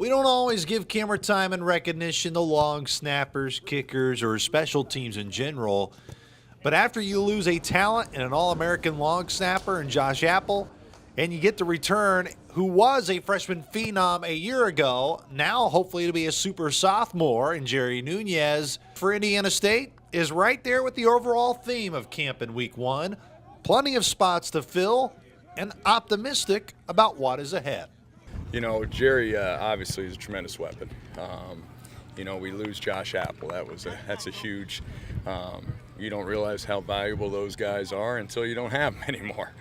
We don't always give camera time and recognition to long snappers, kickers, or special teams in general. But after you lose a talent in an All-American long snapper in Josh Apple, and you get to return who was a freshman phenom a year ago, now hopefully to be a super sophomore in Jerry Nunez for Indiana State, is right there with the overall theme of camp in week one. Plenty of spots to fill and optimistic about what is ahead. You know, Jerry obviously is a tremendous weapon. We lose Josh Apple. That's a huge. You don't realize how valuable those guys are until you don't have them anymore.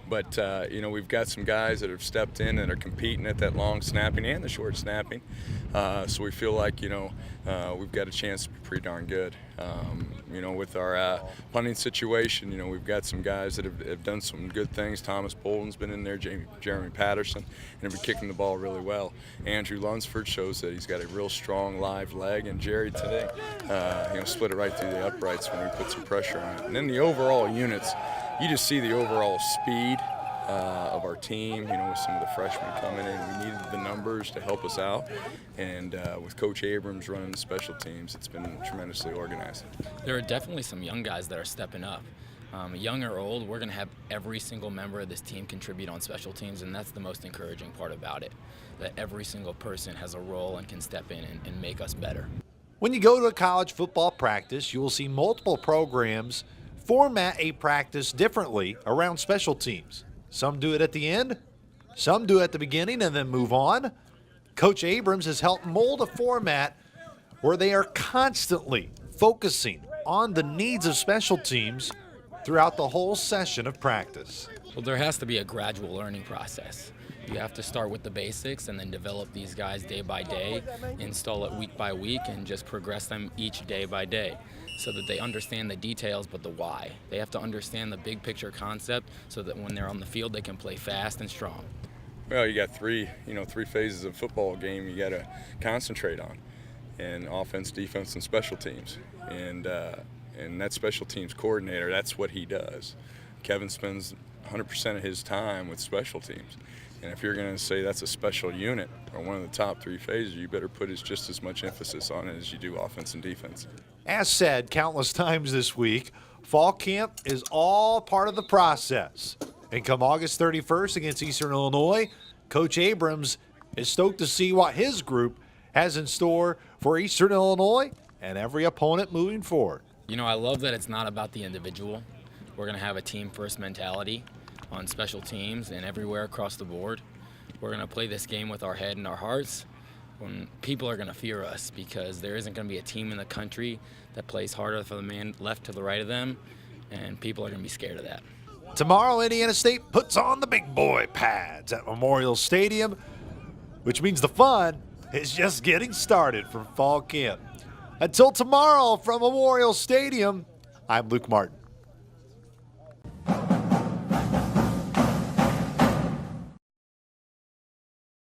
But we've got some guys that have stepped in and are competing at that long snapping and the short snapping. So we feel like we've got a chance to be pretty darn good. With our punting situation, we've got some guys that have done some good things. Thomas Bolden's been in there, Jeremy Patterson, and have been kicking the ball really well. Andrew Lunsford shows that he's got a real strong live leg, and Jerry today, split it right through the uprights when we put some pressure on it. And then the overall units, you just see the overall speed of our team, with some of the freshmen coming in. We needed the numbers to help us out, and with Coach Abrams running the special teams, it's been tremendously organized. There are definitely some young guys that are stepping up. Young or old, we're going to have every single member of this team contribute on special teams, and that's the most encouraging part about it, that every single person has a role and can step in and make us better. When you go to a college football practice, you will see multiple programs format a practice differently around special teams. Some do it at the end, some do it at the beginning and then move on. Coach Abrams has helped mold a format where they are constantly focusing on the needs of special teams throughout the whole session of practice. Well, there has to be a gradual learning process. You have to start with the basics and then develop these guys day by day, install it week by week, and just progress them each day by day so that they understand the details but the why. They have to understand the big picture concept so that when they're on the field they can play fast and strong. Well, you got three phases of football game you got to concentrate on, and offense, defense, and special teams. And that special teams coordinator, that's what he does. Kevin spends 100% of his time with special teams. And if you're going to say that's a special unit or one of the top three phases, you better put just as much emphasis on it as you do offense and defense. As said countless times this week, fall camp is all part of the process. And come August 31st against Eastern Illinois, Coach Abrams is stoked to see what his group has in store for Eastern Illinois and every opponent moving forward. I love that it's not about the individual. We're going to have a team-first mentality on special teams and everywhere across the board. We're going to play this game with our head and our hearts. When people are going to fear us because there isn't going to be a team in the country that plays harder for the man left to the right of them, and people are going to be scared of that. Tomorrow, Indiana State puts on the big boy pads at Memorial Stadium, which means the fun is just getting started for fall camp. Until tomorrow from Memorial Stadium, I'm Luke Martin.